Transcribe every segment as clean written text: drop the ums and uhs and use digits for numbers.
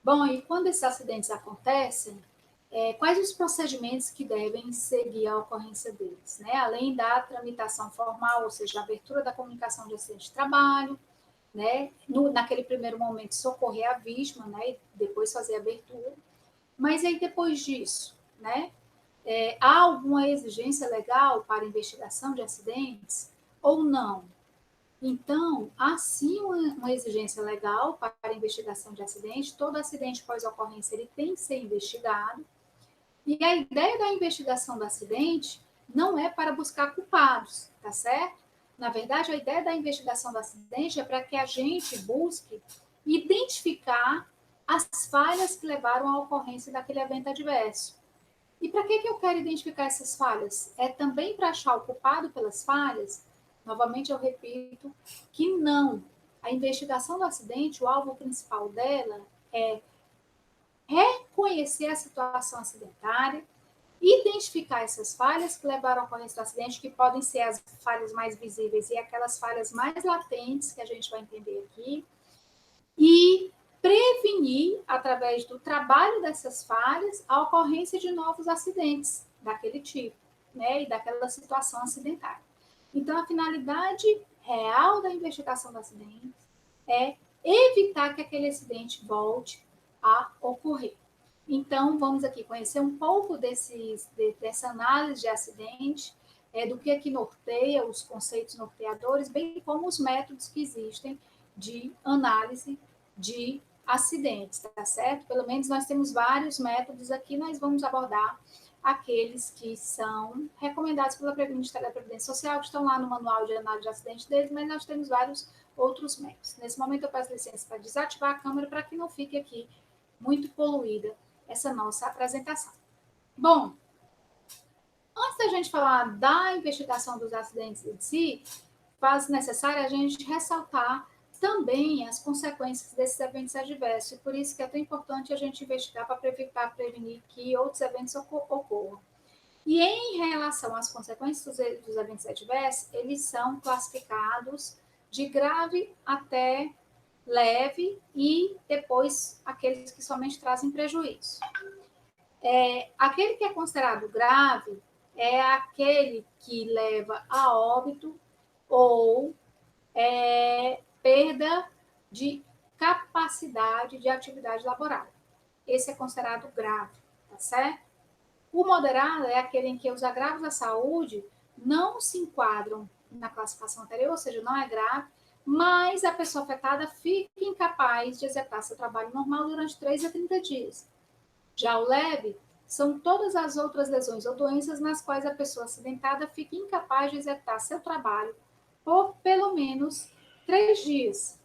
Bom, e quando esses acidentes acontecem, quais os procedimentos que devem seguir a ocorrência deles, né? Além da tramitação formal, ou seja, a abertura da comunicação de acidente de trabalho, né? Naquele primeiro momento, socorrer a vítima, né? E depois fazer a abertura. Mas aí, depois disso, né? Há alguma exigência legal para investigação de acidentes ou não? Então, há sim uma exigência legal para a investigação de acidente. Todo acidente pós-ocorrência ele tem que ser investigado. E a ideia da investigação do acidente não é para buscar culpados, tá certo? Na verdade, a ideia da investigação do acidente é para que a gente busque identificar as falhas que levaram à ocorrência daquele evento adverso. E para que eu quero identificar essas falhas? É também para achar o culpado pelas falhas? Novamente, eu repito que não. A investigação do acidente, o alvo principal dela é reconhecer a situação acidentária, identificar essas falhas que levaram à ocorrência do acidente, que podem ser as falhas mais visíveis e aquelas falhas mais latentes que a gente vai entender aqui, e prevenir, através do trabalho dessas falhas, a ocorrência de novos acidentes daquele tipo, né, e daquela situação acidentária. Então, a finalidade real da investigação do acidente é evitar que aquele acidente volte a ocorrer. Então, vamos aqui conhecer um pouco dessa análise de acidente, do que norteia os conceitos norteadores, bem como os métodos que existem de análise de acidentes, tá certo? Pelo menos nós temos vários métodos aqui, nós vamos abordar aqueles que são recomendados pela Ministério da Previdência Social, que estão lá no manual de análise de acidente deles, mas nós temos vários outros métodos. Nesse momento eu peço licença para desativar a câmera para que não fique aqui muito poluída essa nossa apresentação. Bom, antes da gente falar da investigação dos acidentes em si, faz necessário a gente ressaltar também as consequências desses eventos adversos, e por isso que é tão importante a gente investigar para prevenir que outros eventos ocorram. E em relação às consequências dos eventos adversos, eles são classificados de grave até leve e depois aqueles que somente trazem prejuízo. Aquele que é considerado grave é aquele que leva a óbito ou perda de capacidade de atividade laboral. Esse é considerado grave, tá certo? O moderado é aquele em que os agravos à saúde não se enquadram na classificação anterior, ou seja, não é grave, mas a pessoa afetada fica incapaz de executar seu trabalho normal durante 3 a 30 dias. Já o leve são todas as outras lesões ou doenças nas quais a pessoa acidentada fica incapaz de executar seu trabalho por pelo menos 3 dias.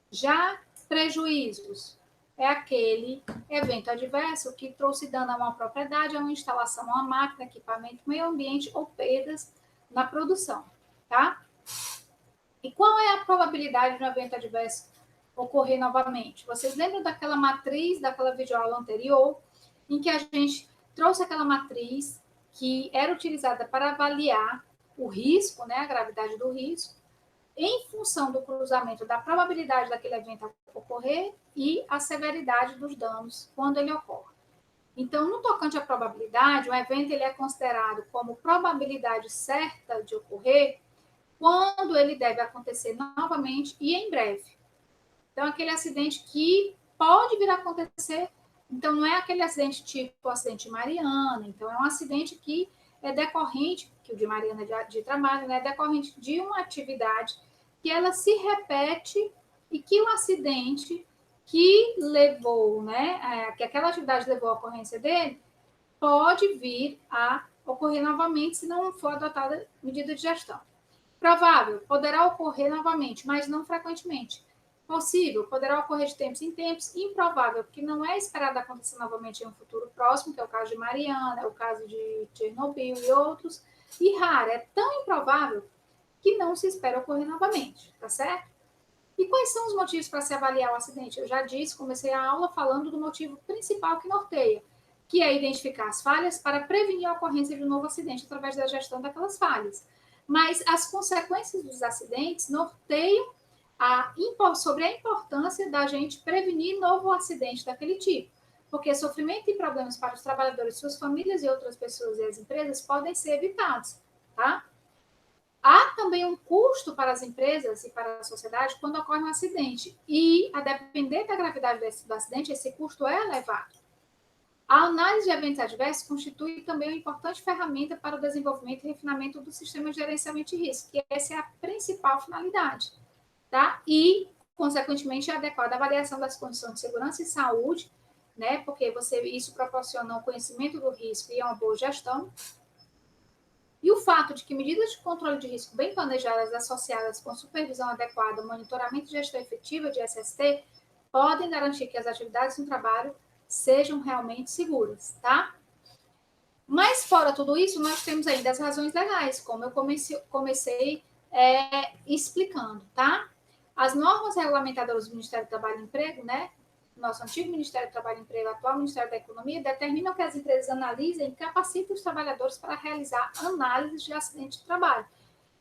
Já prejuízos é aquele evento adverso que trouxe dano a uma propriedade, a uma instalação, a uma máquina, equipamento, meio ambiente ou perdas na produção, tá? E qual é a probabilidade de um evento adverso ocorrer novamente? Vocês lembram daquela matriz, daquela videoaula anterior, em que a gente trouxe aquela matriz que era utilizada para avaliar o risco, né, a gravidade do risco, em função do cruzamento da probabilidade daquele evento ocorrer e a severidade dos danos quando ele ocorre. Então, no tocante à probabilidade, um evento ele é considerado como probabilidade certa de ocorrer quando ele deve acontecer novamente e em breve. Então, aquele acidente que pode vir a acontecer, então não é aquele acidente tipo o acidente de Mariana, então é um acidente que é decorrente, que o de Mariana de trabalho, né, é decorrente de uma atividade que ela se repete e que o acidente que levou, né, que aquela atividade levou à ocorrência dele, pode vir a ocorrer novamente se não for adotada medida de gestão. Provável, poderá ocorrer novamente, mas não frequentemente. Possível, poderá ocorrer de tempos em tempos. Improvável, porque não é esperado acontecer novamente em um futuro próximo, que é o caso de Mariana, é o caso de Chernobyl e outros. E raro, é tão improvável que não se espera ocorrer novamente, tá certo? E quais são os motivos para se avaliar o acidente? Eu já disse, comecei a aula falando do motivo principal que norteia, que é identificar as falhas para prevenir a ocorrência de um novo acidente através da gestão daquelas falhas. Mas as consequências dos acidentes norteiam sobre a importância da gente prevenir novo acidente daquele tipo. Porque sofrimento e problemas para os trabalhadores, suas famílias e outras pessoas e as empresas podem ser evitados, tá? Há também um custo para as empresas e para a sociedade quando ocorre um acidente. E, a depender da gravidade do acidente, esse custo é elevado. A análise de eventos adversos constitui também uma importante ferramenta para o desenvolvimento e refinamento do sistema de gerenciamento de risco, que essa é a principal finalidade, tá? E, consequentemente, a adequada avaliação das condições de segurança e saúde, né? Porque isso proporciona o conhecimento do risco e uma boa gestão. E o fato de que medidas de controle de risco bem planejadas, associadas com supervisão adequada, monitoramento e gestão efetiva de SST, podem garantir que as atividades no trabalho sejam realmente seguras, tá? Mas, fora tudo isso, nós temos ainda as razões legais, como eu comecei explicando, tá? As normas regulamentadoras do Ministério do Trabalho e Emprego, né? Nosso antigo Ministério do Trabalho e Emprego, atual Ministério da Economia, determinam que as empresas analisem e capacitem os trabalhadores para realizar análises de acidente de trabalho.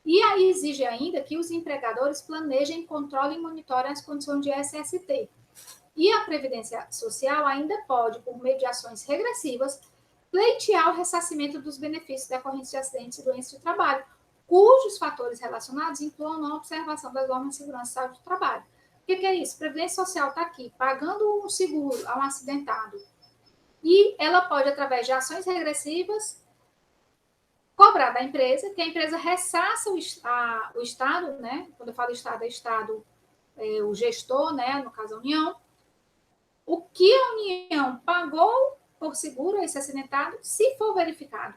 E aí exige ainda que os empregadores planejem, controlem e monitorem as condições de SST. E a Previdência Social ainda pode, por meio de ações regressivas, pleitear o ressarcimento dos benefícios decorrentes de acidentes e doenças de trabalho, cujos fatores relacionados incluam a observação das normas de segurança e saúde do trabalho. O que é isso? Previdência Social está aqui, pagando um seguro a um acidentado. E ela pode, através de ações regressivas, cobrar da empresa, que a empresa ressarça o Estado, né? Quando eu falo Estado, o gestor, né? No caso, a União. O que a União pagou por seguro a esse acidentado, se for verificado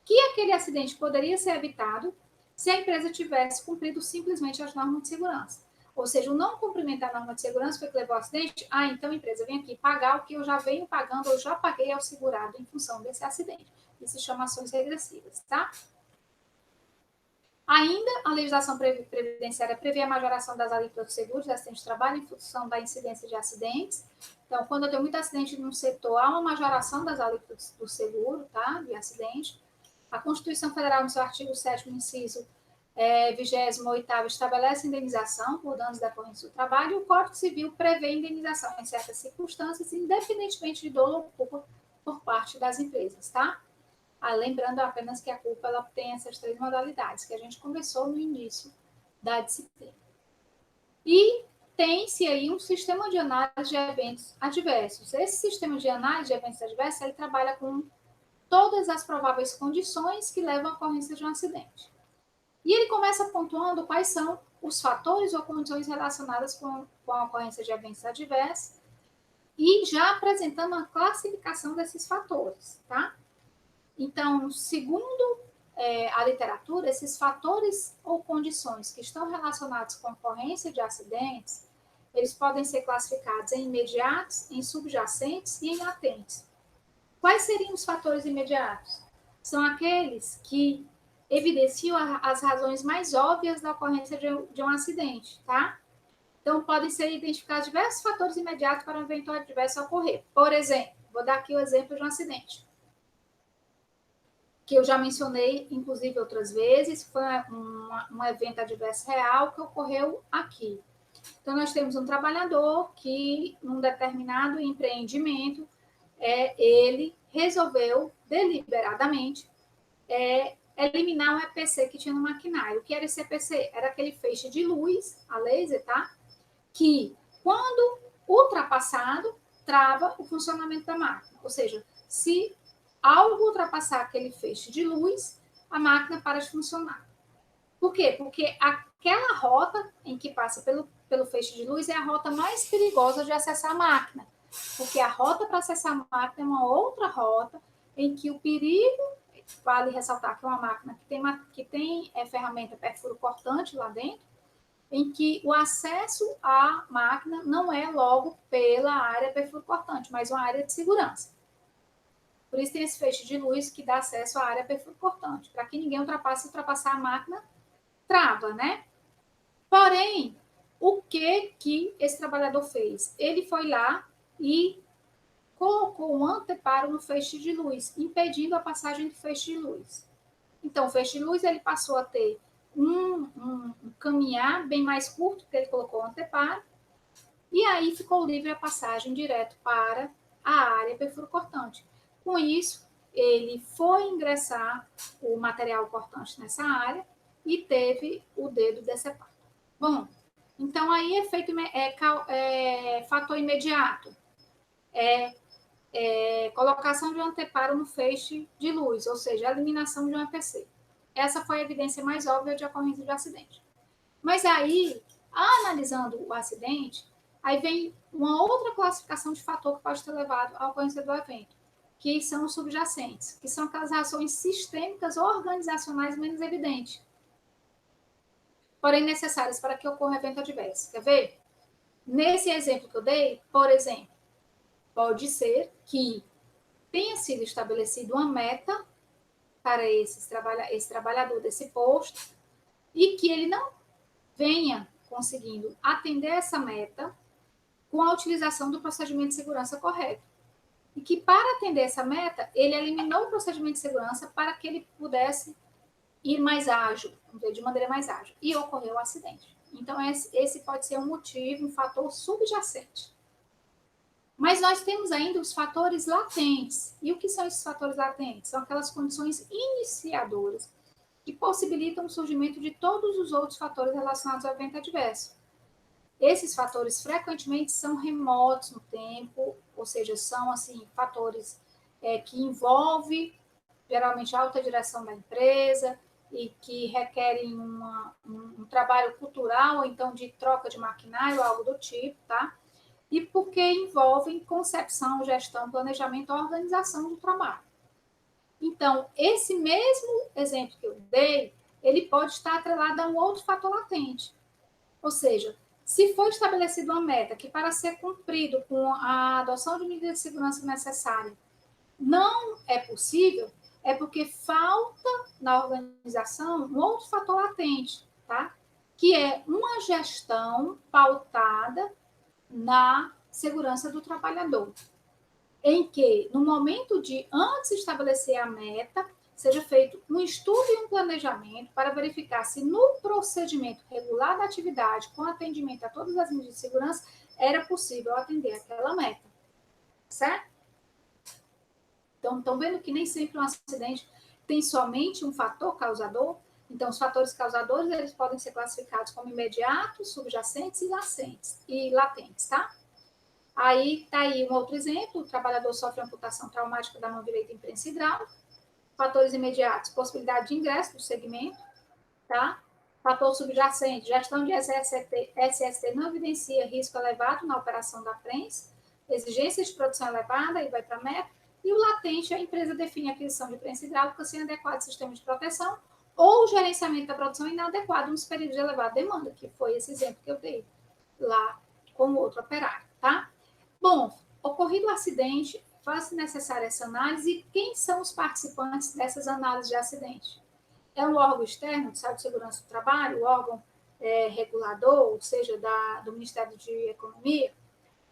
que aquele acidente poderia ser evitado se a empresa tivesse cumprido simplesmente as normas de segurança. Ou seja, o não cumprimento da norma de segurança foi que levou ao acidente. Então a empresa vem aqui pagar o que eu já venho pagando, eu já paguei ao segurado em função desse acidente. Isso se chama ações regressivas, tá? Ainda, a legislação previdenciária prevê a majoração das alíquotas de seguros de acidente de trabalho em função da incidência de acidentes. Então, quando eu tenho muito acidente no setor, há uma majoração das alíquotas do seguro, tá? De acidente. A Constituição Federal, no seu artigo 7º, inciso 28º, estabelece indenização por danos decorrentes do trabalho e o Código Civil prevê indenização em certas circunstâncias, independentemente de dolo ou culpa por parte das empresas, tá? Lembrando apenas que a culpa ela tem essas três modalidades que a gente conversou no início da disciplina. E tem-se aí um sistema de análise de eventos adversos. Esse sistema de análise de eventos adversos ele trabalha com todas as prováveis condições que levam à ocorrência de um acidente. E ele começa pontuando quais são os fatores ou condições relacionadas com a ocorrência de eventos adversos e já apresentando uma classificação desses fatores, tá? Então, segundo a literatura, esses fatores ou condições que estão relacionados com a ocorrência de acidentes, eles podem ser classificados em imediatos, em subjacentes e em latentes. Quais seriam os fatores imediatos? São aqueles que evidenciam as razões mais óbvias da ocorrência de um acidente, tá? Então, podem ser identificados diversos fatores imediatos para um evento adverso ocorrer. Por exemplo, vou dar aqui o exemplo de um acidente que eu já mencionei, inclusive, outras vezes, foi um evento adverso real que ocorreu aqui. Então, nós temos um trabalhador que, num determinado empreendimento, ele resolveu deliberadamente eliminar um EPC que tinha no maquinário. O que era esse EPC? Era aquele feixe de luz, a laser, tá? Que, quando ultrapassado, trava o funcionamento da máquina. Ou seja, se ao ultrapassar aquele feixe de luz, a máquina para de funcionar. Por quê? Porque aquela rota em que passa pelo feixe de luz é a rota mais perigosa de acessar a máquina. Porque a rota para acessar a máquina é uma outra rota em que o perigo, vale ressaltar que é uma máquina que tem ferramenta perfuro cortante lá dentro, em que o acesso à máquina não é logo pela área perfuro cortante, mas uma área de segurança. Por isso tem esse feixe de luz que dá acesso à área perfuro cortante, para que ninguém ultrapassar a máquina, trava, né? Porém, o que esse trabalhador fez? Ele foi lá e colocou um anteparo no feixe de luz, impedindo a passagem do feixe de luz. Então, o feixe de luz ele passou a ter um caminhar bem mais curto, porque ele colocou o anteparo, e aí ficou livre a passagem direto para a área perfuro-cortante. Com isso, ele foi ingressar o material cortante nessa área e teve o dedo decepado. Bom, então aí efeito fator imediato. Colocação de um anteparo no feixe de luz, ou seja, a eliminação de um EPC. Essa foi a evidência mais óbvia de ocorrência de acidente. Mas aí, analisando o acidente, aí vem uma outra classificação de fator que pode ter levado à ocorrência do evento, que são os subjacentes, que são aquelas razões sistêmicas ou organizacionais menos evidentes, porém necessárias para que ocorra evento adverso. Quer ver? Nesse exemplo que eu dei, por exemplo, pode ser que tenha sido estabelecida uma meta para esse trabalhador desse posto e que ele não venha conseguindo atender essa meta com a utilização do procedimento de segurança correto. E que, para atender essa meta, ele eliminou o procedimento de segurança para que ele pudesse ir mais ágil, de maneira mais ágil. E ocorreu o acidente. Então, esse pode ser um motivo, um fator subjacente. Mas nós temos ainda os fatores latentes. E o que são esses fatores latentes? São aquelas condições iniciadoras que possibilitam o surgimento de todos os outros fatores relacionados ao evento adverso. Esses fatores frequentemente são remotos no tempo, ou seja, são assim fatores que envolvem geralmente a alta direção da empresa e que requerem um trabalho cultural ou então de troca de maquinário, algo do tipo, tá? E porque envolvem concepção, gestão, planejamento, organização do trabalho. Então, esse mesmo exemplo que eu dei, ele pode estar atrelado a um outro fator latente. Ou seja, se for estabelecida uma meta que, para ser cumprido com a adoção de medidas de segurança necessárias, não é possível, é porque falta na organização um outro fator latente, tá? Que é uma gestão pautada na segurança do trabalhador, em que, no momento de antes de estabelecer a meta, seja feito um estudo e um planejamento para verificar se no procedimento regular da atividade, com atendimento a todas as medidas de segurança, era possível atender aquela meta. Certo? Então, estão vendo que nem sempre um acidente tem somente um fator causador? Então, os fatores causadores, eles podem ser classificados como imediatos, subjacentes e latentes, tá? Aí está aí um outro exemplo: o trabalhador sofre amputação traumática da mão direita em prensa hidráulica. Fatores imediatos: possibilidade de ingresso do segmento, tá? Fator subjacente: gestão de SST não evidencia risco elevado na operação da prensa, exigência de produção elevada, e vai para a meta. E o latente: a empresa define a aquisição de prensa hidráulica sem adequado sistema de proteção ou o gerenciamento da produção inadequado nos períodos de elevada demanda, que foi esse exemplo que eu dei lá com o outro operário, tá? Bom, ocorrido o acidente, faz-se necessária essa análise. E quem são os participantes dessas análises de acidente? É um órgão externo de saúde e segurança do trabalho, o órgão regulador, ou seja, do Ministério de Economia,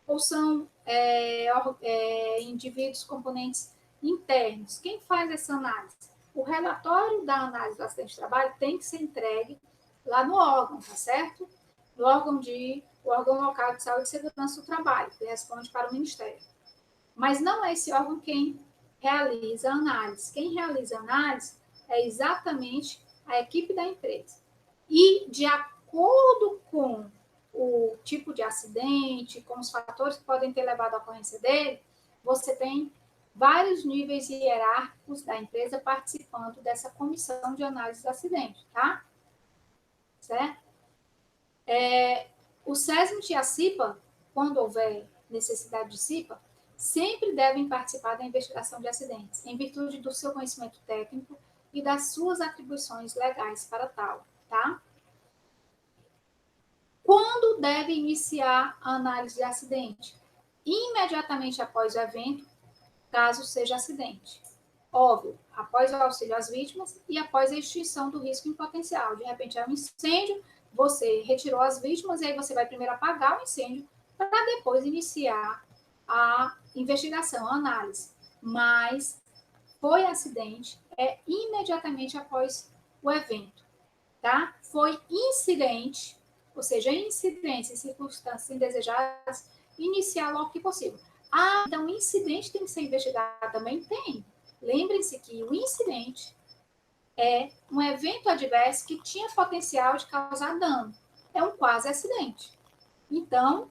ou são indivíduos, componentes internos? Quem faz essa análise? O relatório da análise do acidente de trabalho tem que ser entregue lá no órgão, tá certo? No órgão local de saúde e segurança do trabalho, que responde para o Ministério. Mas não é esse órgão quem realiza a análise. Quem realiza a análise é exatamente a equipe da empresa. E, de acordo com o tipo de acidente, com os fatores que podem ter levado à ocorrência dele, você tem vários níveis hierárquicos da empresa participando dessa comissão de análise do acidente, tá? Certo? O SESMIT e a CIPA, quando houver necessidade de CIPA, sempre devem participar da investigação de acidentes, em virtude do seu conhecimento técnico e das suas atribuições legais para tal, tá? Quando deve iniciar a análise de acidente? Imediatamente após o evento, caso seja acidente. Óbvio, após o auxílio às vítimas e após a extinção do risco em potencial. De repente, é um incêndio, você retirou as vítimas e aí você vai primeiro apagar o incêndio para depois iniciar a investigação, a análise. Mas foi acidente, é imediatamente após o evento, tá? Foi incidente, ou seja, incidentes e circunstâncias indesejadas, iniciar logo que possível. Ah, então o incidente tem que ser investigado também? Tem. Lembrem-se que o incidente é um evento adverso que tinha potencial de causar dano. É um quase acidente. Então,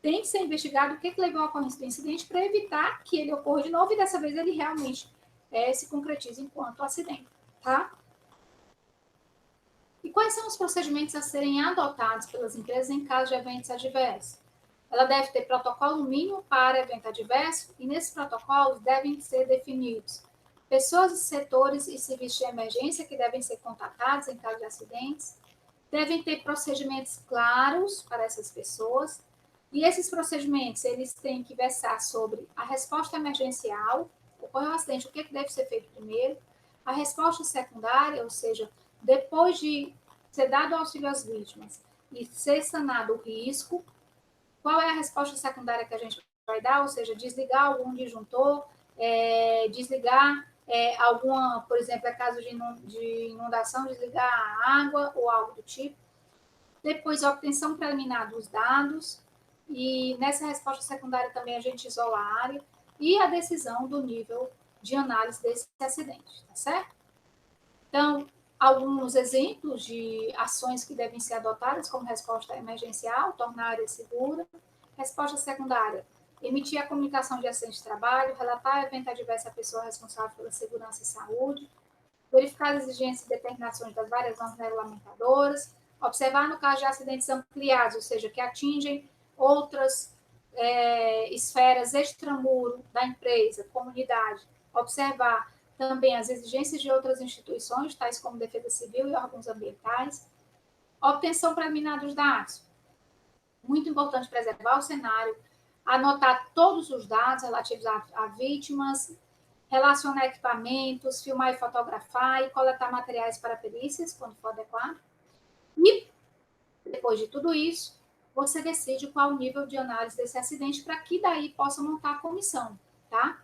tem que ser investigado o que levou à ocorrência do incidente para evitar que ele ocorra de novo e dessa vez ele realmente se concretize enquanto acidente, tá? E quais são os procedimentos a serem adotados pelas empresas em caso de eventos adversos? Ela deve ter protocolo mínimo para evento adverso e nesses protocolos devem ser definidos pessoas, setores e serviços de emergência que devem ser contatados em caso de acidentes, devem ter procedimentos claros para essas pessoas e esses procedimentos eles têm que versar sobre a resposta emergencial, ocorreu um acidente, o que deve ser feito primeiro, a resposta secundária, ou seja, depois de ser dado auxílio às vítimas e ser sanado o risco, qual é a resposta secundária que a gente vai dar? Ou seja, desligar algum disjuntor, desligar alguma, por exemplo, é caso de inundação, desligar a água ou algo do tipo. Depois, a obtenção preliminar dos dados, e nessa resposta secundária também a gente isola a área, e a decisão do nível de análise desse acidente, tá certo? Então, alguns exemplos de ações que devem ser adotadas como resposta emergencial, tornar a área segura. Resposta secundária, emitir a comunicação de acidente de trabalho, relatar evento adverso à pessoa responsável pela segurança e saúde, verificar as exigências e determinações das várias normas regulamentadoras, observar no caso de acidentes ampliados, ou seja, que atingem outras esferas extramuro da empresa, comunidade, observar também as exigências de outras instituições, tais como Defesa Civil e órgãos ambientais, obtenção preliminar dos dados. Muito importante preservar o cenário, anotar todos os dados relativos a vítimas, relacionar equipamentos, filmar e fotografar e coletar materiais para perícias, quando for adequado. E, depois de tudo isso, você decide qual o nível de análise desse acidente para que daí possa montar a comissão, tá?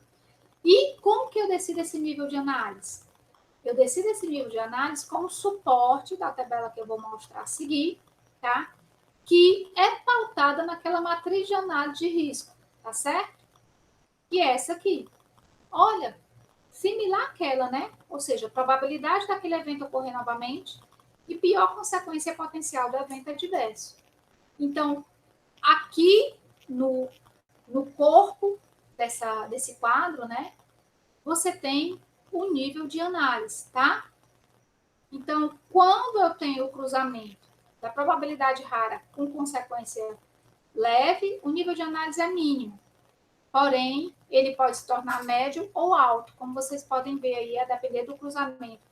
E como que eu decido esse nível de análise? Eu decido esse nível de análise com o suporte da tabela que eu vou mostrar a seguir, tá? Que é pautada naquela matriz de análise de risco, tá certo? E é essa aqui. Olha, similar àquela, né? Ou seja, probabilidade daquele evento ocorrer novamente e pior consequência potencial do evento adverso. Então, aqui no corpo desse quadro, né? Você tem o nível de análise, tá? Então, quando eu tenho o cruzamento da probabilidade rara com consequência leve, o nível de análise é mínimo. Porém, ele pode se tornar médio ou alto, como vocês podem ver aí, a depender do cruzamento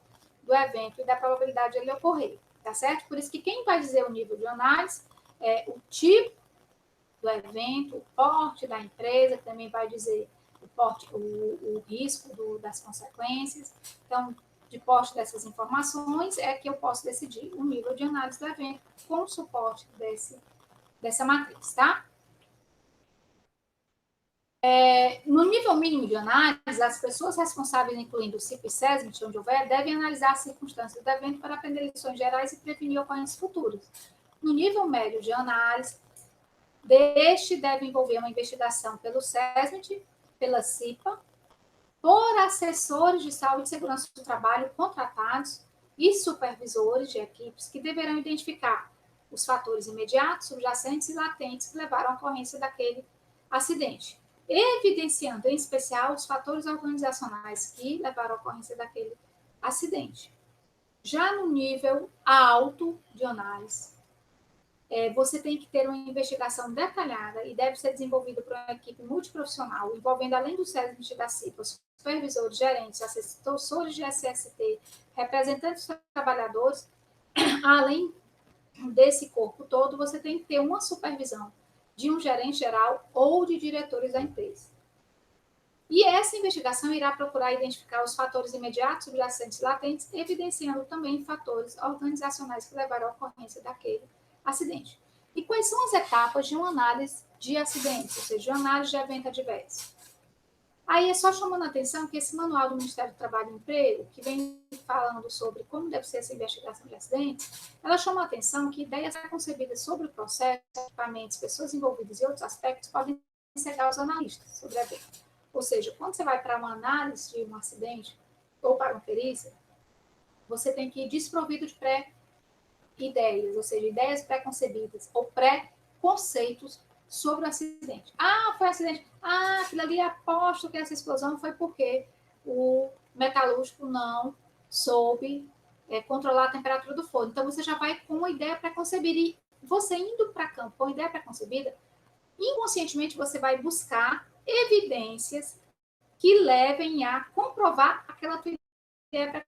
do evento e da probabilidade de ele ocorrer, tá certo? Por isso que quem vai dizer o nível de análise é o tipo do evento, o porte da empresa, que também vai dizer o risco das consequências. Então, de posse dessas informações, é que eu posso decidir o nível de análise do evento com o suporte dessa matriz, tá? No nível mínimo de análise, as pessoas responsáveis, incluindo o CIP e SESMIT, onde houver, devem analisar as circunstâncias do evento para aprender lições gerais e prevenir ocorrências futuras. No nível médio de análise, deste deve envolver uma investigação pelo SESMIT, pela CIPA, por assessores de saúde e segurança do trabalho contratados e supervisores de equipes que deverão identificar os fatores imediatos, subjacentes e latentes que levaram à ocorrência daquele acidente, evidenciando em especial os fatores organizacionais que levaram à ocorrência daquele acidente. Já no nível alto de análise, você tem que ter uma investigação detalhada e deve ser desenvolvida por uma equipe multiprofissional, envolvendo, além do SESMIT e da CIPA, supervisores, gerentes, assessores de SST, representantes dos trabalhadores. Além desse corpo todo, você tem que ter uma supervisão de um gerente geral ou de diretores da empresa. E essa investigação irá procurar identificar os fatores imediatos, subjacentes e latentes, evidenciando também fatores organizacionais que levaram à ocorrência daquele acidente. E quais são as etapas de uma análise de acidentes, ou seja, de uma análise de evento adverso? Aí é só chamando a atenção que esse manual do Ministério do Trabalho e Emprego, que vem falando sobre como deve ser essa investigação de acidentes, ela chama a atenção que ideias concebidas sobre o processo, equipamentos, pessoas envolvidas e outros aspectos podem cegar aos analistas sobre a evento. Ou seja, quando você vai para uma análise de um acidente ou para uma perícia, você tem que ir desprovido de pré-ideias, ou seja, ideias pré-concebidas ou pré-conceitos sobre o acidente. Ah, foi um acidente. Ah, aquilo ali, aposto que essa explosão foi porque o metalúrgico não soube controlar a temperatura do forno. Então, você já vai com uma ideia pré-concebida. E você indo para campo com uma ideia pré-concebida, inconscientemente você vai buscar evidências que levem a comprovar aquela tua ideia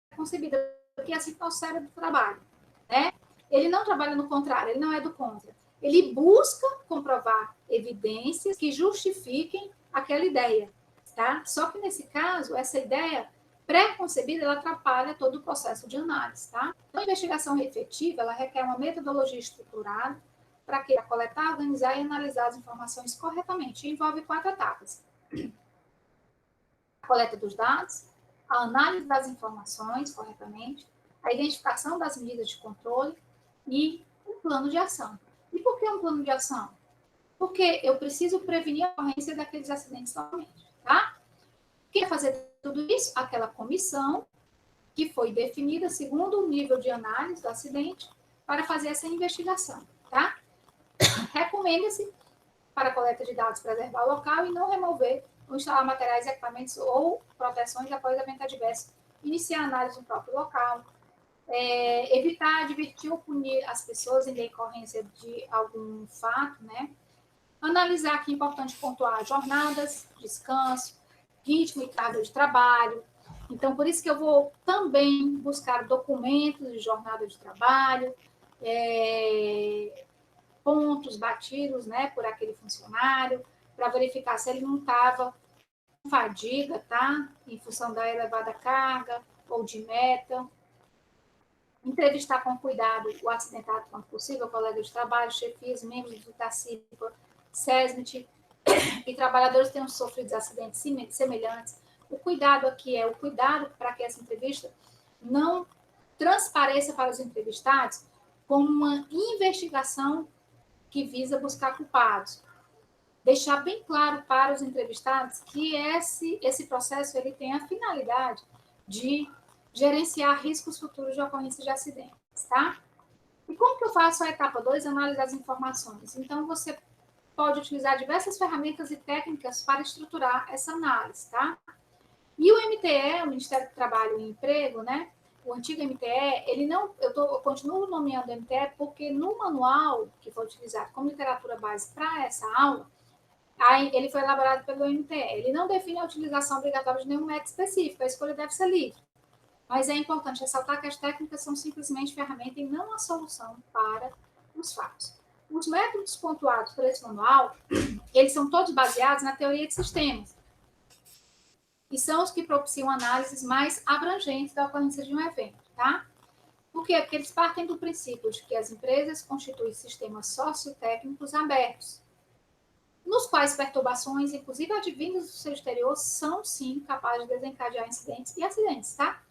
pré-concebida, porque é assim que o nosso cérebro trabalha, né? Ele não trabalha no contrário, ele não é do contra. Ele busca comprovar evidências que justifiquem aquela ideia, tá? Só que nesse caso, essa ideia pré-concebida, ela atrapalha todo o processo de análise, tá? Então, a investigação efetiva, ela requer uma metodologia estruturada para coletar, organizar e analisar as informações corretamente. E envolve 4 etapas: a coleta dos dados, a análise das informações corretamente, a identificação das medidas de controle e um plano de ação. E por que um plano de ação? Porque eu preciso prevenir a ocorrência daqueles acidentes novamente, tá? Quem vai fazer tudo isso? Aquela comissão que foi definida segundo o nível de análise do acidente para fazer essa investigação, tá? Recomenda-se, para a coleta de dados, preservar o local e não remover ou instalar materiais, equipamentos ou proteções após evento adverso. Iniciar a análise no próprio local, evitar advertir ou punir as pessoas em decorrência de algum fato, né? Analisar, que é importante pontuar, jornadas, descanso, ritmo e carga de trabalho. Então, por isso que eu vou também buscar documentos de jornada de trabalho, pontos batidos, né, por aquele funcionário, para verificar se ele não estava com fadiga, tá? Em função da elevada carga ou de meta. Entrevistar com cuidado o acidentado quanto possível, colega de trabalho, chefias, membros do TACIPA, SESMIT e trabalhadores que tenham sofrido acidentes semelhantes. O cuidado aqui é o cuidado para que essa entrevista não transpareça para os entrevistados como uma investigação que visa buscar culpados. Deixar bem claro para os entrevistados que esse processo ele tem a finalidade de gerenciar riscos futuros de ocorrência de acidentes, tá? E como que eu faço a etapa 2, análise das informações? Então, você pode utilizar diversas ferramentas e técnicas para estruturar essa análise, tá? E o MTE, o Ministério do Trabalho e Emprego, né? O antigo MTE, ele não, eu continuo nomeando MTE porque no manual que foi utilizado como literatura base para essa aula, aí ele foi elaborado pelo MTE. Ele não define a utilização obrigatória de nenhum método específico, a escolha deve ser livre. Mas é importante ressaltar que as técnicas são simplesmente ferramenta e não a solução para os fatos. Os métodos pontuados por esse manual, eles são todos baseados na teoria de sistemas, e são os que propiciam análises mais abrangentes da ocorrência de um evento, tá? Por quê? Porque eles partem do princípio de que as empresas constituem sistemas sociotécnicos abertos, nos quais perturbações, inclusive advindas do seu exterior, são sim capazes de desencadear incidentes e acidentes, tá?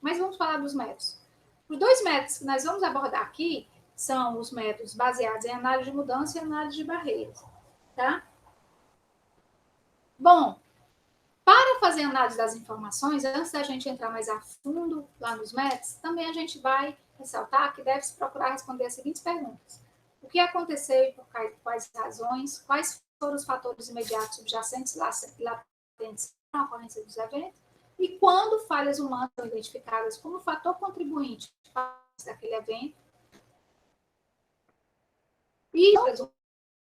Mas vamos falar dos métodos. Os 2 métodos que nós vamos abordar aqui são os métodos baseados em análise de mudança e análise de barreiras, tá? Bom, para fazer análise das informações, antes da gente entrar mais a fundo lá nos métodos, também a gente vai ressaltar que deve-se procurar responder as seguintes perguntas: o que aconteceu e por quais razões? Quais foram os fatores imediatos subjacentes e latentes na ocorrência dos eventos? E quando falhas humanas são identificadas como fator contribuinte para aquele evento? E falhas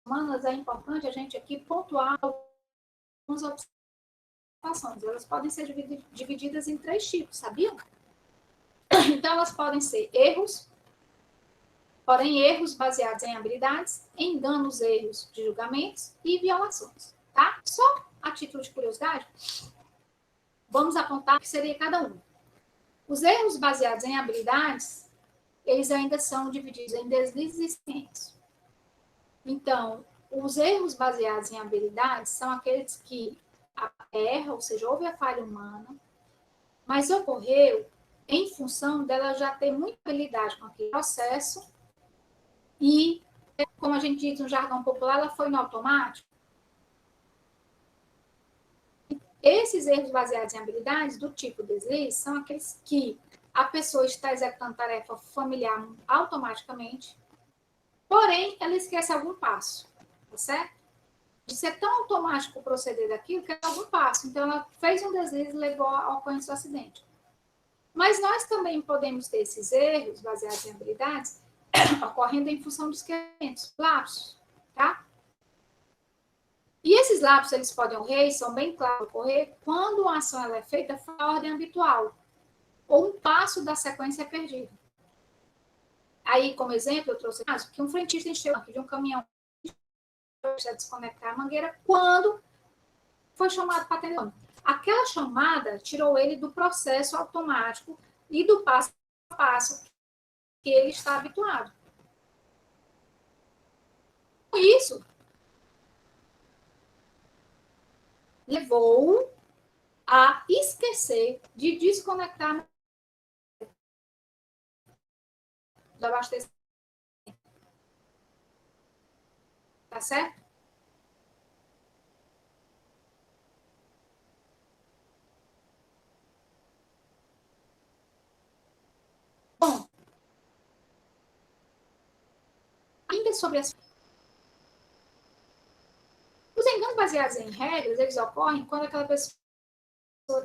humanas, é importante a gente aqui pontuar algumas observações. Elas podem ser divididas em 3 tipos, sabiam? Então, elas podem ser erros, porém erros baseados em habilidades, enganos, erros de julgamentos e violações, tá? Só a título de curiosidade, vamos apontar o que seria cada um. Os erros baseados em habilidades, eles ainda são divididos em deslizes e cientes. Então, os erros baseados em habilidades são aqueles que erra, ou seja, houve a falha humana, mas ocorreu em função dela já ter muita habilidade com aquele processo e, como a gente diz no jargão popular, ela foi no automático. Esses erros baseados em habilidades do tipo deslize são aqueles que a pessoa está executando tarefa familiar automaticamente, porém, ela esquece algum passo, tá certo? De ser tão automático o proceder daquilo que é algum passo. Então, ela fez um deslize e levou ao ocorrência do acidente. Mas nós também podemos ter esses erros baseados em habilidades ocorrendo em função dos esquecimentos, lapsos, tá? E esses lapsos, eles podem ocorrer, e são bem claros ocorrer, quando uma ação ela é feita fora da ordem habitual, ou um passo da sequência é perdido. Aí, como exemplo, eu trouxe que um frentista encheu de um caminhão para desconectar a mangueira quando foi chamado para atender. Aquela chamada tirou ele do processo automático e do passo a passo que ele está habituado. Isso levou a esquecer de desconectar do abastecimento. Tá certo? Bom, ainda sobre as... Os enganos baseados em regras, eles ocorrem quando aquela pessoa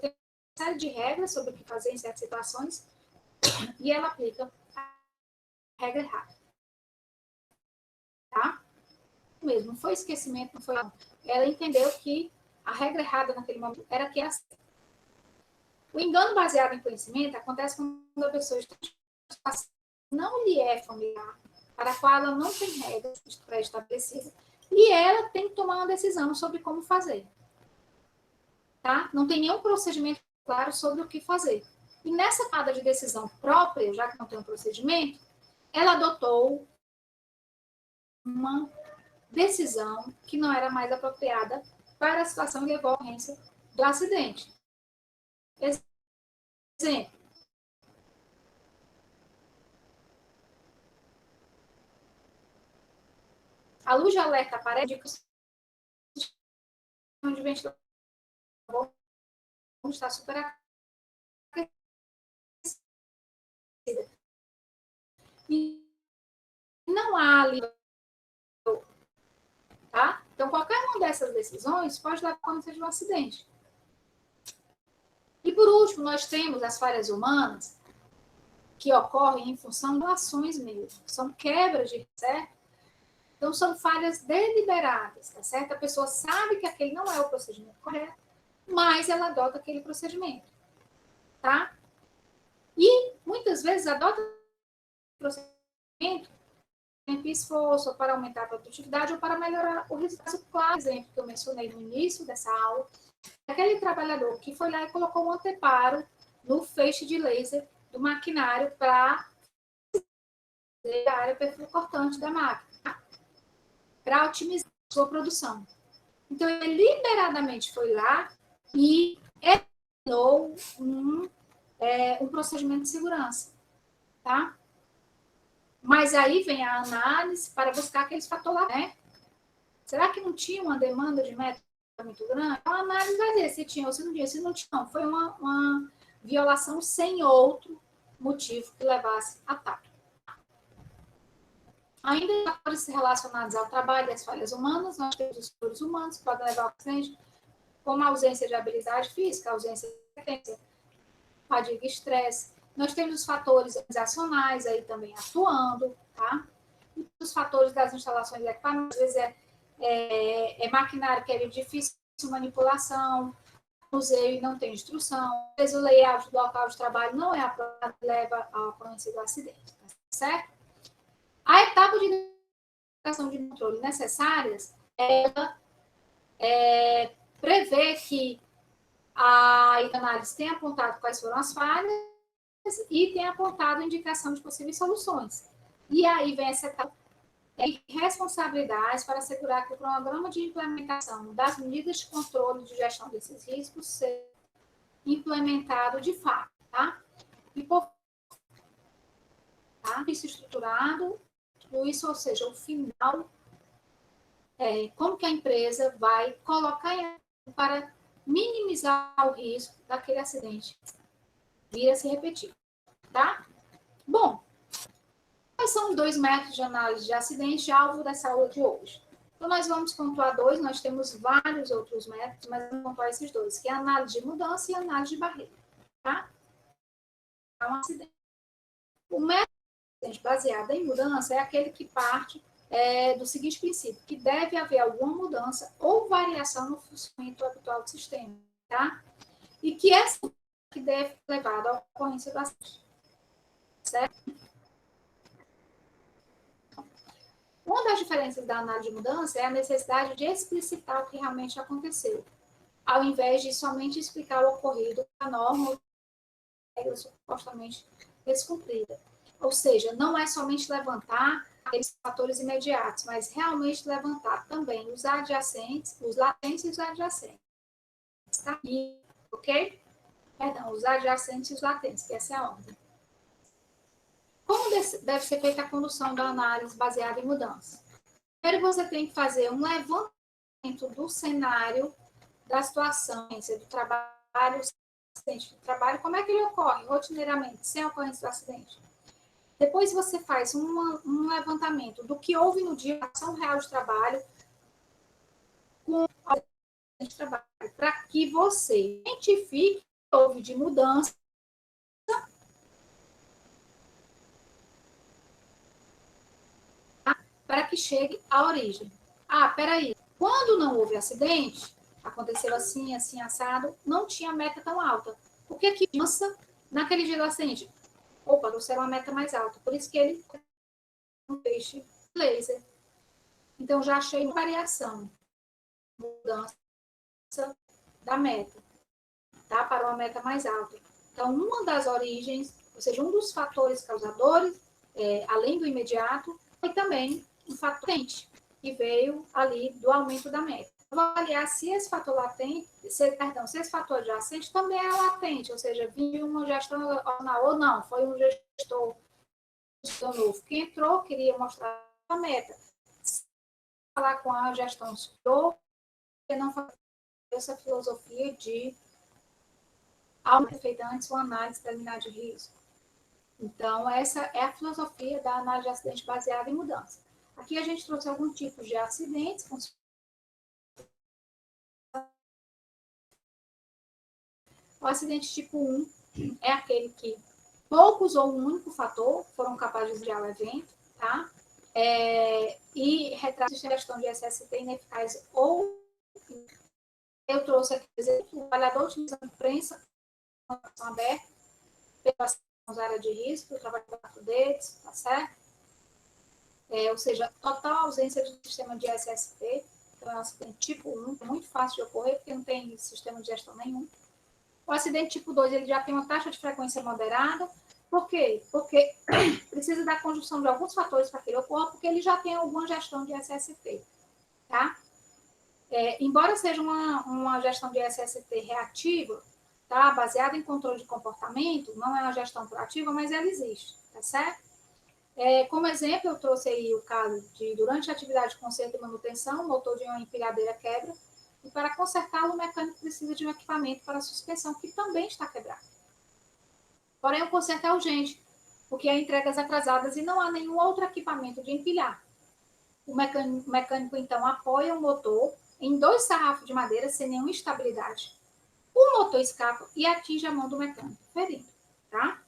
tem uma série de regras sobre o que fazer em certas situações e ela aplica a regra errada. Tá? Mesmo, não foi esquecimento, não foi... Ela entendeu que a regra errada naquele momento era que era certa. O engano baseado em conhecimento acontece quando a pessoa não lhe é familiar, para a qual ela não tem regras pré-estabelecidas, e ela tem que tomar uma decisão sobre como fazer. Tá? Não tem nenhum procedimento claro sobre o que fazer. E nessa tomada de decisão própria, já que não tem um procedimento, ela adotou uma decisão que não era mais apropriada para a situação que levou à ocorrência do acidente. Exemplo. A luz de alerta aparece de que o sistema de ventilação está superaquecida. E não há ali, tá? Então, qualquer uma dessas decisões pode levar à ocorrência de um acidente. E, por último, nós temos as falhas humanas que ocorrem em função de ações mesmo. São quebras de certo? Então, são falhas deliberadas, tá certo? A pessoa sabe que aquele não é o procedimento correto, mas ela adota aquele procedimento, tá? E, muitas vezes, adota o procedimento tempo e esforço, ou para aumentar a produtividade, ou para melhorar o resultado. Claro, exemplo que eu mencionei no início dessa aula, aquele trabalhador que foi lá e colocou um anteparo no feixe de laser do maquinário para a área perfil cortante da máquina, para otimizar a sua produção. Então, ele liberadamente foi lá e eliminou um procedimento de segurança, tá? Mas aí vem a análise para buscar aqueles fatores lá, né? Será que não tinha uma demanda de método muito grande? A análise vai dizer se tinha ou se não tinha. Se não tinha, não. Foi uma violação sem outro motivo que levasse a tal. Ainda em fatores relacionados ao trabalho e às falhas humanas, nós temos os fatores humanos que podem levar ao acidente, como a ausência de habilidade física, a ausência de competência, fadiga e estresse. Nós temos os fatores organizacionais aí também atuando, tá? E os fatores das instalações de equipamentos, às vezes é maquinário que é de difícil manipulação, museu e não tem instrução, às vezes o layout do local de trabalho não é apropriado, leva à ocorrência do acidente, tá certo? A etapa de identificação de controle necessárias, ela prevê que a análise tem apontado quais foram as falhas e tem apontado a indicação de possíveis soluções. E aí vem essa etapa e responsabilidades para assegurar que o cronograma de implementação das medidas de controle de gestão desses riscos seja implementado de fato, tá? E por tá? Isso estruturado, tudo isso, ou seja, o final, como que a empresa vai colocar em para minimizar o risco daquele acidente vir a se repetir, tá? Bom, quais são os 2 métodos de análise de acidente alvo dessa aula de hoje? Então, nós vamos pontuar 2, nós temos vários outros métodos, mas vamos pontuar esses 2, que é a análise de mudança e a análise de barreira, tá? É um acidente. O método baseado em mudança é aquele que parte do seguinte princípio, que deve haver alguma mudança ou variação no funcionamento habitual do sistema, tá? E que essa que deve ser levada à ocorrência do acidente, certo? Uma das diferenças da análise de mudança é a necessidade de explicitar o que realmente aconteceu, ao invés de somente explicar o ocorrido, a norma ou regra supostamente descumprida. Ou seja, não é somente levantar aqueles fatores imediatos, mas realmente levantar também os adjacentes, os latentes e os adjacentes. Tá? E, ok? Perdão, os adjacentes e os latentes, que essa é a ordem. Como deve ser feita a condução da análise baseada em mudança? Primeiro, você tem que fazer um levantamento do cenário, da situação, do trabalho, acidente do trabalho, como é que ele ocorre rotineiramente, sem a ocorrência do acidente. Depois você faz um levantamento do que houve no dia, ação real de trabalho, com o acidente de trabalho, para que você identifique o que houve de mudança para que chegue à origem. Ah, peraí, quando não houve acidente, aconteceu assim, assim, assado, não tinha meta tão alta. Por que que naquele dia do acidente? Opa, trouxeram uma meta mais alta. Por isso que ele um peixe laser. Então, já achei uma variação, mudança da meta, tá? Para uma meta mais alta. Então, uma das origens, ou seja, um dos fatores causadores, além do imediato, foi também um fator latente, que veio ali do aumento da meta. Vou avaliar se esse fator latente, se esse fator adjacente também é latente, ou seja, vinha uma gestão ou não, foi um gestor novo que entrou, queria mostrar a meta. Falar com a gestão superior, porque não fazer essa filosofia de algo feito antes uma análise preliminar de risco. Então, essa é a filosofia da análise de acidente baseada em mudança. Aqui a gente trouxe alguns tipos de acidentes. O acidente tipo 1 é aquele que poucos ou um único fator foram capazes de desviar o evento, tá? E retrata a gestão de SST ineficaz ou eu trouxe aqui, por exemplo, o trabalhador utilizando imprensa aberta, pela área de risco, o trabalho de 4 dedos, tá certo? Ou seja, total ausência do sistema de SST, então é um acidente tipo 1, é muito fácil de ocorrer, porque não tem sistema de gestão nenhum. O acidente tipo 2, ele já tem uma taxa de frequência moderada. Por quê? Porque precisa da conjunção de alguns fatores para que ele ocorra, porque ele já tem alguma gestão de SST, tá? Embora seja uma gestão de SST reativa, tá? Baseada em controle de comportamento, não é uma gestão proativa, mas ela existe, tá certo? Como exemplo, eu trouxe aí o caso de, durante a atividade de conserto e manutenção, o motor de uma empilhadeira quebra, e para consertá-lo, o mecânico precisa de um equipamento para suspensão, que também está quebrado. Porém, o conserto é urgente, porque há entregas atrasadas e não há nenhum outro equipamento de empilhar. O mecânico então, apoia o motor em 2 sarrafos de madeira sem nenhuma estabilidade. O motor escapa e atinge a mão do mecânico, ferindo, tá?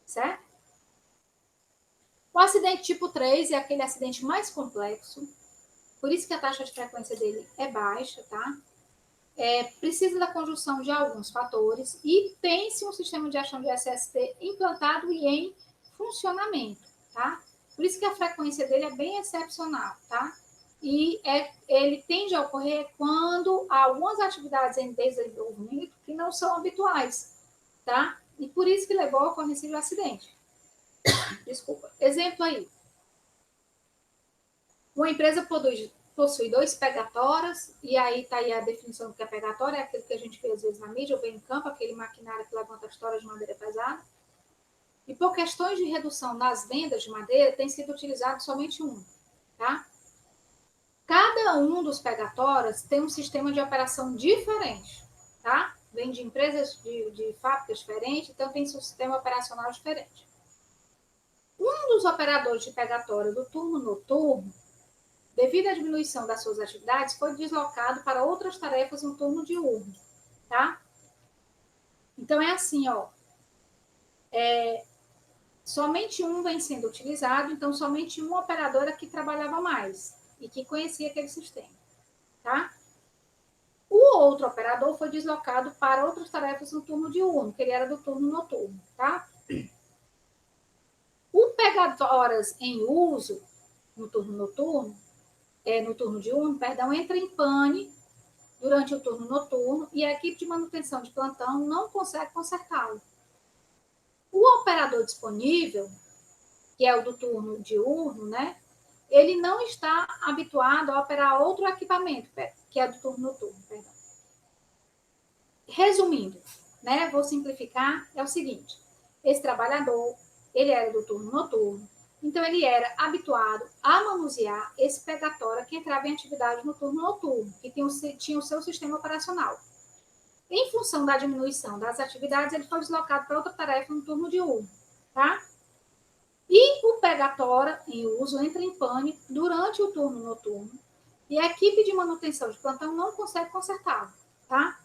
Certo? O acidente tipo 3 é aquele acidente mais complexo, por isso que a taxa de frequência dele é baixa, tá? Precisa da conjunção de alguns fatores e tem-se um sistema de gestão de SST implantado e em funcionamento, tá? Por isso que a frequência dele é bem excepcional, tá? E ele tende a ocorrer quando há algumas atividades em desenvolvimento que não são habituais, tá? E por isso que levou à ocorrência de acidente. Desculpa. Exemplo aí. Uma empresa possui 2 pegatórias, e aí está aí a definição do que é pegatória, é aquilo que a gente vê às vezes na mídia, ou vem em campo, aquele maquinário que levanta as toras de madeira pesada. E por questões de redução nas vendas de madeira, tem sido utilizado somente um, tá? Cada um dos pegatórias tem um sistema de operação diferente, tá? Vem de empresas, de fábricas diferentes, então tem seu sistema operacional diferente. Um dos operadores de pegatória do turno noturno, devido à diminuição das suas atividades, foi deslocado para outras tarefas no turno diurno, tá? Então é assim, ó. Somente um vem sendo utilizado, então somente um operador é que trabalhava mais e que conhecia aquele sistema, tá? O outro operador foi deslocado para outras tarefas no turno diurno, que ele era do turno noturno, tá? O pegadoras em uso no turno noturno, no turno diurno, perdão, entra em pane durante o turno noturno e a equipe de manutenção de plantão não consegue consertá-lo. O operador disponível, que é o do turno diurno, né? Ele não está habituado a operar outro equipamento, que é do turno noturno, perdão. Resumindo, né? Vou simplificar, é o seguinte: esse trabalhador, ele era do turno noturno, então ele era habituado a manusear esse pegatória que entrava em atividade no turno noturno, que tinha o seu sistema operacional. Em função da diminuição das atividades, ele foi deslocado para outra tarefa no turno diurno, tá? E o pegatória em uso entra em pane durante o turno noturno e a equipe de manutenção de plantão não consegue consertá-lo, tá?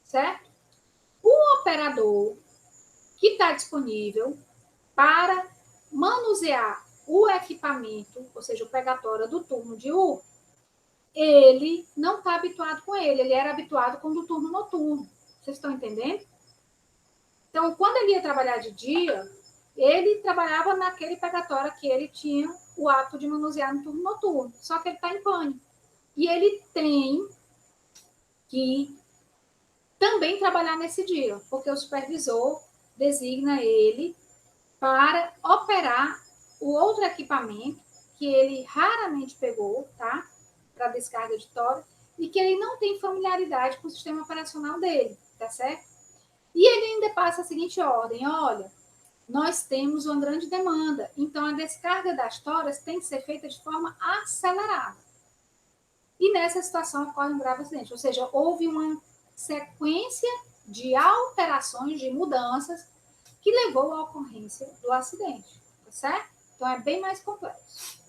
Certo? O operador que está disponível para manusear o equipamento, ou seja, o pegatória do turno diurno, ele não está habituado com ele era habituado com o do turno noturno. Vocês estão entendendo? Então, quando ele ia trabalhar de dia, ele trabalhava naquele pegatória que ele tinha o hábito de manusear no turno noturno, só que ele está em pane. E ele tem que também trabalhar nesse dia, porque o supervisor designa ele para operar o outro equipamento que ele raramente pegou, tá? Para descarga de tora, e que ele não tem familiaridade com o sistema operacional dele, tá certo? E ele ainda passa a seguinte ordem: olha, nós temos uma grande demanda, então a descarga das toras tem que ser feita de forma acelerada. E nessa situação ocorre um grave acidente, ou seja, houve uma sequência de alterações, de mudanças, que levou à ocorrência do acidente, tá certo? Então é bem mais complexo.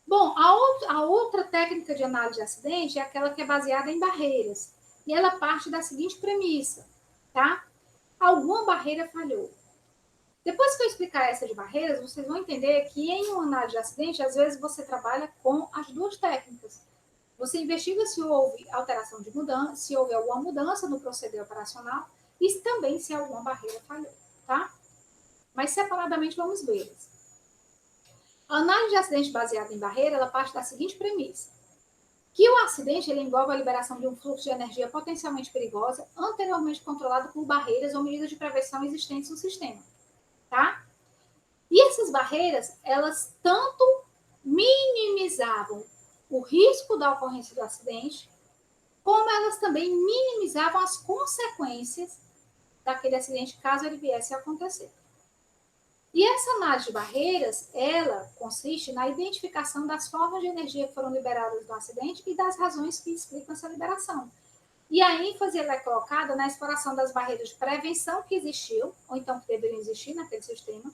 Bom, a outra técnica de análise de acidente é aquela que é baseada em barreiras. E ela parte da seguinte premissa, tá? Alguma barreira falhou. Depois que eu explicar essa de barreiras, vocês vão entender que em uma análise de acidente, às vezes você trabalha com as duas técnicas. Você investiga se houve alteração de mudança, se houve alguma mudança no proceder operacional e também se alguma barreira falhou, tá? Mas separadamente vamos vê-las. A análise de acidente baseada em barreira, ela parte da seguinte premissa: que o acidente ele envolve a liberação de um fluxo de energia potencialmente perigosa, anteriormente controlado por barreiras ou medidas de prevenção existentes no sistema, tá? E essas barreiras, elas tanto minimizavam o risco da ocorrência do acidente, como elas também minimizavam as consequências daquele acidente, caso ele viesse a acontecer. E essa análise de barreiras, ela consiste na identificação das formas de energia que foram liberadas do acidente e das razões que explicam essa liberação. E a ênfase ela é colocada na exploração das barreiras de prevenção que existiam, ou então que deveriam existir naquele sistema,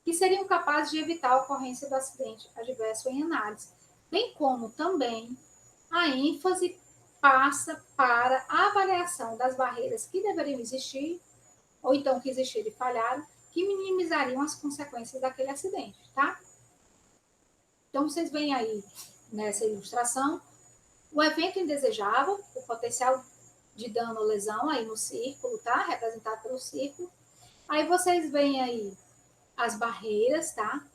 que seriam capazes de evitar a ocorrência do acidente adverso em análise, bem como também a ênfase passa para a avaliação das barreiras que deveriam existir, ou então que existiram e falharam, que minimizariam as consequências daquele acidente, tá? Então, vocês veem aí nessa ilustração o evento indesejável, o potencial de dano ou lesão aí no círculo, tá? Representado pelo círculo. Aí vocês veem aí as barreiras, tá?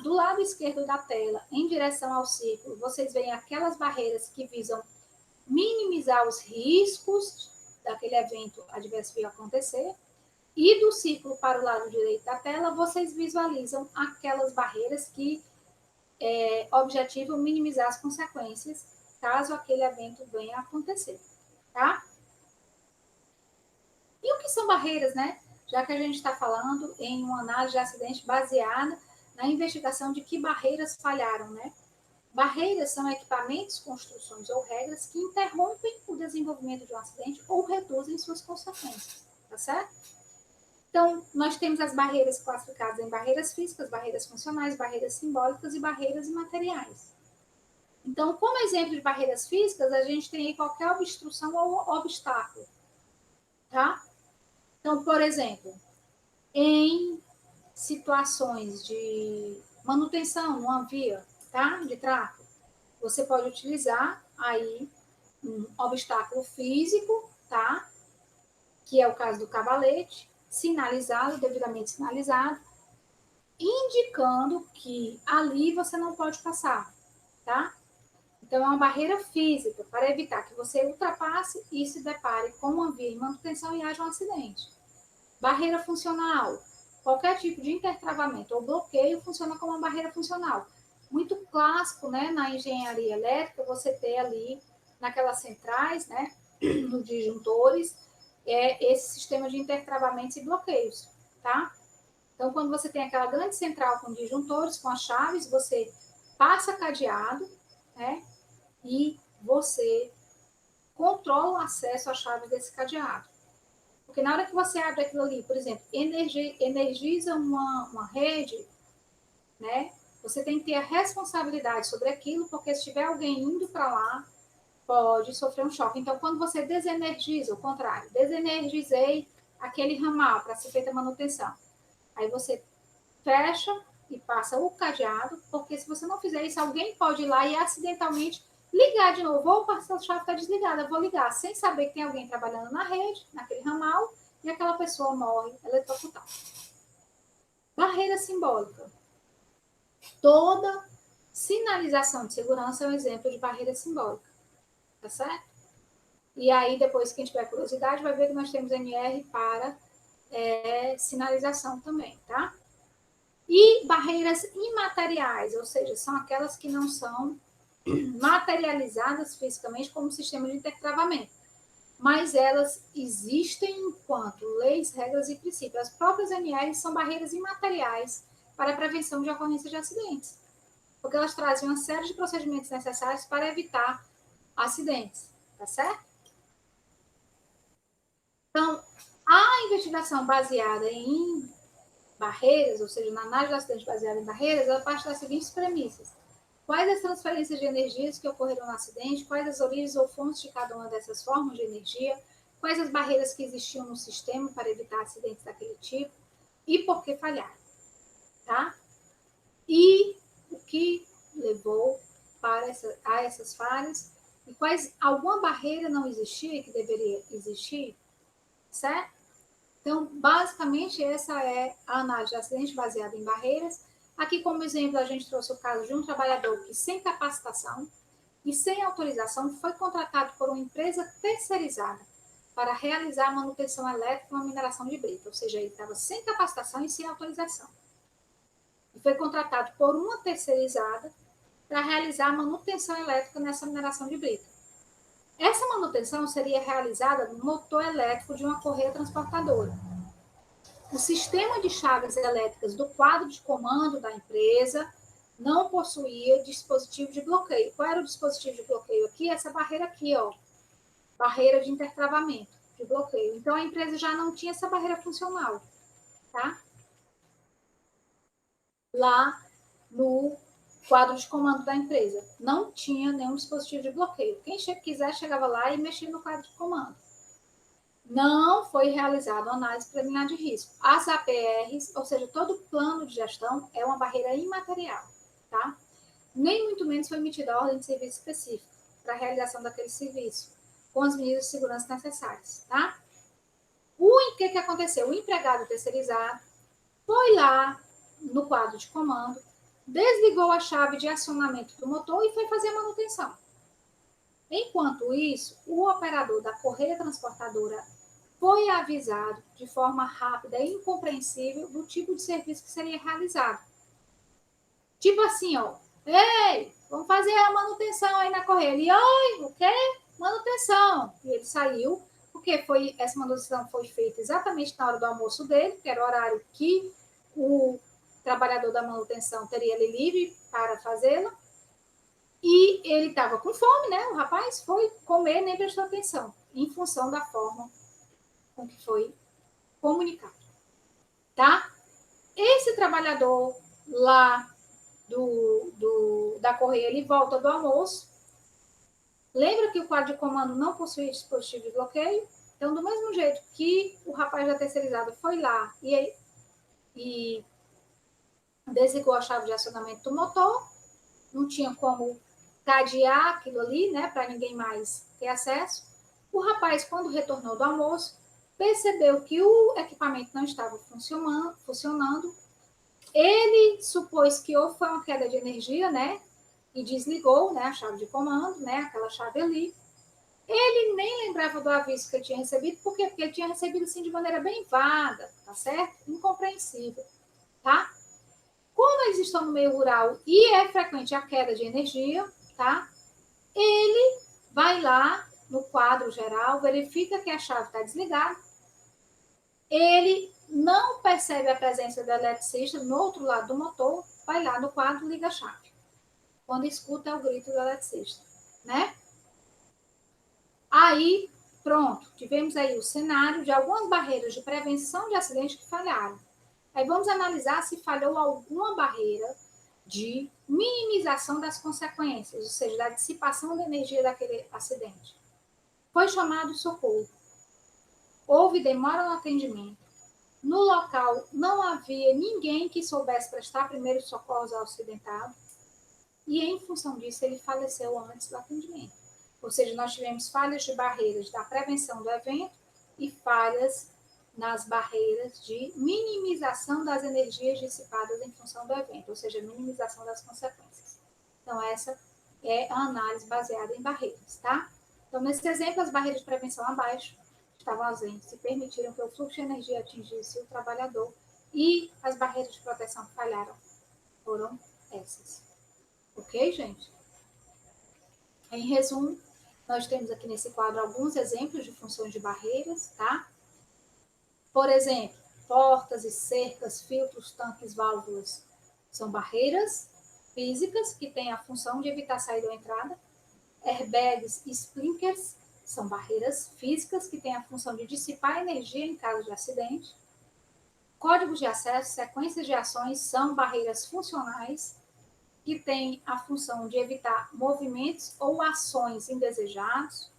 Do lado esquerdo da tela, em direção ao círculo, vocês veem aquelas barreiras que visam minimizar os riscos daquele evento adverso vir acontecer. E do círculo para o lado direito da tela, vocês visualizam aquelas barreiras que objetivo minimizar as consequências caso aquele evento venha a acontecer, tá? E o que são barreiras, né? Já que a gente está falando em uma análise de acidente baseada na investigação de que barreiras falharam, né? Barreiras são equipamentos, construções ou regras que interrompem o desenvolvimento de um acidente ou reduzem suas consequências, tá certo? Então, nós temos as barreiras classificadas em barreiras físicas, barreiras funcionais, barreiras simbólicas e barreiras imateriais. Então, como exemplo de barreiras físicas, a gente tem aí qualquer obstrução ou obstáculo, tá? Então, por exemplo, em situações de manutenção numa via, tá? De tráfego, você pode utilizar aí um obstáculo físico, tá? Que é o caso do cavalete, sinalizado, devidamente sinalizado, indicando que ali você não pode passar, tá? Então, é uma barreira física para evitar que você ultrapasse e se depare com uma via em manutenção e haja um acidente. Barreira funcional. Qualquer tipo de intertravamento ou bloqueio funciona como uma barreira funcional. Muito clássico, né, na engenharia elétrica, você ter ali naquelas centrais, né, nos disjuntores, esse sistema de intertravamentos e bloqueios, tá? Então, quando você tem aquela grande central com disjuntores, com as chaves, você passa cadeado, né, e você controla o acesso à chave desse cadeado. Porque na hora que você abre aquilo ali, por exemplo, energiza uma rede, né? Você tem que ter a responsabilidade sobre aquilo, porque se tiver alguém indo para lá, pode sofrer um choque. Então, quando você desenergiza, o contrário, desenergizei aquele ramal para ser feita a manutenção. Aí você fecha e passa o cadeado, porque se você não fizer isso, alguém pode ir lá e acidentalmente ligar de novo. Ou a chave está desligada, vou ligar, sem saber que tem alguém trabalhando na rede, naquele ramal, e aquela pessoa morre eletrocutada. Barreira simbólica. Toda sinalização de segurança é um exemplo de barreira simbólica, tá certo? E aí, depois, quem tiver curiosidade, vai ver que nós temos NR para sinalização também, tá? E barreiras imateriais, ou seja, são aquelas que não são materializadas fisicamente como sistema de intertravamento, mas elas existem enquanto leis, regras e princípios. As próprias NRs são barreiras imateriais para a prevenção de ocorrência de acidentes, porque elas trazem uma série de procedimentos necessários para evitar acidentes, tá certo? Então, a investigação baseada em barreiras, ou seja, na análise do acidente baseada em barreiras, ela parte das seguintes premissas. Quais as transferências de energias que ocorreram no acidente, quais as origens ou fontes de cada uma dessas formas de energia, quais as barreiras que existiam no sistema para evitar acidentes daquele tipo e por que falharam, tá? E o que levou a essas falhas e quais alguma barreira não existia que deveria existir, certo? Então, basicamente, essa é a análise de acidente baseada em barreiras. Aqui, como exemplo, a gente trouxe o caso de um trabalhador que, sem capacitação e sem autorização, foi contratado por uma empresa terceirizada para realizar a manutenção elétrica na mineração de brita, ou seja, ele estava sem capacitação e sem autorização. E foi contratado por uma terceirizada para realizar a manutenção elétrica nessa mineração de brita. Essa manutenção seria realizada no motor elétrico de uma correia transportadora. O sistema de chaves elétricas do quadro de comando da empresa não possuía dispositivo de bloqueio. Qual era o dispositivo de bloqueio aqui? Essa barreira aqui, ó, barreira de intertravamento, de bloqueio. Então, a empresa já não tinha essa barreira funcional, tá? Lá no quadro de comando da empresa. Não tinha nenhum dispositivo de bloqueio. Quem quiser chegava lá e mexia no quadro de comando. Não foi realizada uma análise preliminar de risco. As APRs, ou seja, todo o plano de gestão é uma barreira imaterial, tá? Nem muito menos foi emitida a ordem de serviço específica para a realização daquele serviço, com as medidas de segurança necessárias, tá? O que aconteceu? O empregado terceirizado foi lá no quadro de comando, desligou a chave de acionamento do motor e foi fazer a manutenção. Enquanto isso, o operador da correia transportadora foi avisado de forma rápida e incompreensível do tipo de serviço que seria realizado. Tipo assim, ó, Ei, vamos fazer a manutenção aí na correia. Ele, oi, o quê? Manutenção. E ele saiu, porque essa manutenção foi feita exatamente na hora do almoço dele, que era o horário que o trabalhador da manutenção teria ali livre para fazê-la. E ele estava com fome, né? O rapaz foi comer, nem prestou atenção, em função da forma com que foi comunicado, tá? Esse trabalhador lá da correia, ele volta do almoço. Lembra que o quadro de comando não possui dispositivo de bloqueio? Então, do mesmo jeito que o rapaz da terceirizada foi lá e desligou a chave de acionamento do motor, não tinha como cadear aquilo ali, né, para ninguém mais ter acesso. O rapaz, quando retornou do almoço, percebeu que o equipamento não estava funcionando. Ele supôs que ou foi uma queda de energia, né, e desligou, né, a chave de comando, né, aquela chave ali. Ele nem lembrava do aviso que ele tinha recebido, por quê? Porque ele tinha recebido assim de maneira bem vaga, tá certo? Incompreensível, tá? Como eles estão no meio rural e é frequente a queda de energia, tá? Ele vai lá no quadro geral, verifica que a chave está desligada, ele não percebe a presença do eletricista no outro lado do motor, vai lá no quadro, liga a chave. Quando escuta é o grito do eletricista, né? Aí, pronto, tivemos aí o cenário de algumas barreiras de prevenção de acidente que falharam. Aí vamos analisar se falhou alguma barreira de minimização das consequências, ou seja, da dissipação da energia daquele acidente. Foi chamado socorro. Houve demora no atendimento. No local não havia ninguém que soubesse prestar primeiros socorros ao acidentado. E, em função disso, ele faleceu antes do atendimento. Ou seja, nós tivemos falhas de barreiras da prevenção do evento e falhas nas barreiras de minimização das energias dissipadas em função do evento, ou seja, minimização das consequências. Então, essa é a análise baseada em barreiras, tá? Então, nesse exemplo, as barreiras de prevenção abaixo estavam ausentes e permitiram que o fluxo de energia atingisse o trabalhador, e as barreiras de proteção que falharam foram essas. Ok, gente? Em resumo, nós temos aqui nesse quadro alguns exemplos de funções de barreiras, tá? Por exemplo, portas e cercas, filtros, tanques, válvulas são barreiras físicas que têm a função de evitar saída ou entrada. Airbags e sprinklers são barreiras físicas que têm a função de dissipar energia em caso de acidente. Códigos de acesso, sequências de ações são barreiras funcionais que têm a função de evitar movimentos ou ações indesejados.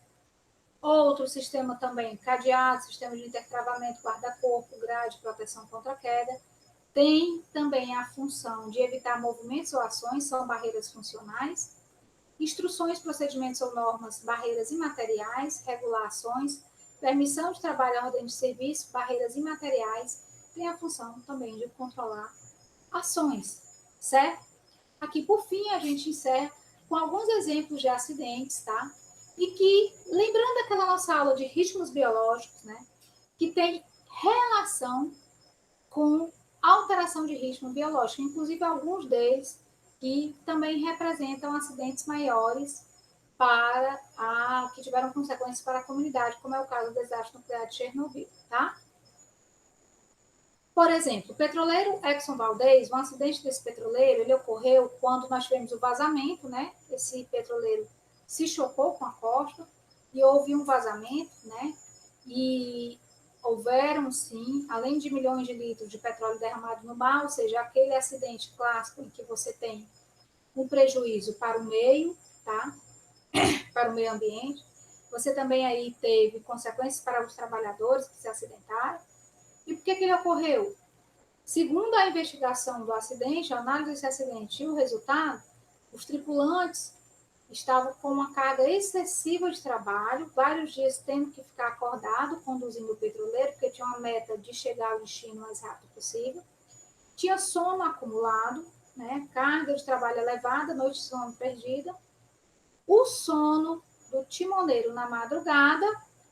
Outro sistema também, cadeado, sistema de intertravamento, guarda-corpo, grade, proteção contra queda, tem também a função de evitar movimentos ou ações, são barreiras funcionais. Instruções, procedimentos ou normas, barreiras imateriais, regulações, permissão de trabalho, ordem de serviço, barreiras imateriais, tem a função também de controlar ações, certo? Aqui, por fim, a gente encerra com alguns exemplos de acidentes, tá? E que, lembrando aquela nossa aula de ritmos biológicos, né? Que tem relação com alteração de ritmo biológico, inclusive alguns deles que também representam acidentes maiores que tiveram consequências para a comunidade, como é o caso do desastre nuclear de Chernobyl, tá? Por exemplo, o petroleiro Exxon Valdez, um acidente desse petroleiro, ele ocorreu quando nós tivemos o vazamento, né? Esse petroleiro se chocou com a costa e houve um vazamento, né? E houveram, sim, além de milhões de litros de petróleo derramado no mar, ou seja, aquele acidente clássico em que você tem um prejuízo para o meio, tá? Para o meio ambiente. Você também aí teve consequências para os trabalhadores que se acidentaram. E por que ele ocorreu? Segundo a investigação do acidente, a análise desse acidente e o resultado, os tripulantes estavam com uma carga excessiva de trabalho, vários dias tendo que ficar acordado conduzindo o petroleiro, porque tinha uma meta de chegar ao destino o mais rápido possível. Tinha sono acumulado, né? Carga de trabalho elevada, noite de sono perdida. O sono do timoneiro na madrugada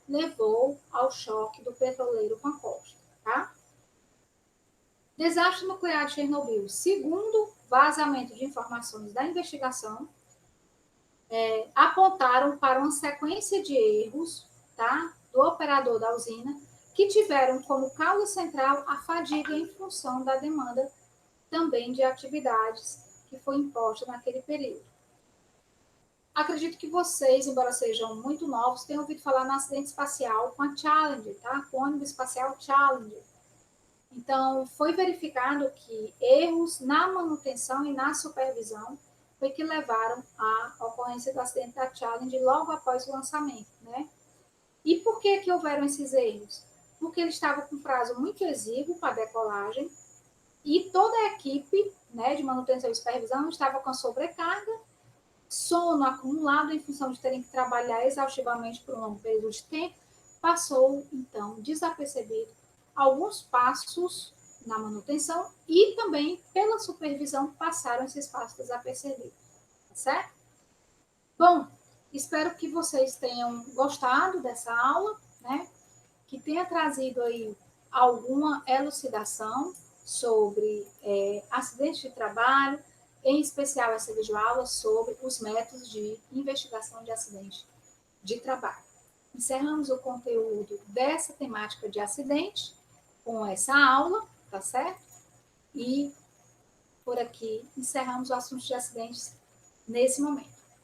levou ao choque do petroleiro com a costa, tá? Desastre nuclear de Chernobyl. Segundo vazamento de informações da investigação, apontaram para uma sequência de erros, tá, do operador da usina, que tiveram como causa central a fadiga em função da demanda também de atividades que foi imposta naquele período. Acredito que vocês, embora sejam muito novos, tenham ouvido falar no acidente espacial com a Challenger, tá? Com o ônibus espacial Challenger. Então, foi verificado que erros na manutenção e na supervisão foi que levaram à ocorrência do acidente da Challenger logo após o lançamento, né? E por que houveram esses erros? Porque ele estava com prazo muito exíguo para a decolagem e toda a equipe, né, de manutenção e supervisão estava com sobrecarga, sono acumulado em função de terem que trabalhar exaustivamente por um longo período de tempo, passou, então, desapercebido alguns passos na manutenção e também pela supervisão passaram esses passos desapercebidos, tá certo? Bom, espero que vocês tenham gostado dessa aula, né? Que tenha trazido aí alguma elucidação sobre acidentes de trabalho, em especial essa videoaula sobre os métodos de investigação de acidente de trabalho. Encerramos o conteúdo dessa temática de acidente com essa aula, tá certo? E por aqui encerramos o assunto de acidentes nesse momento.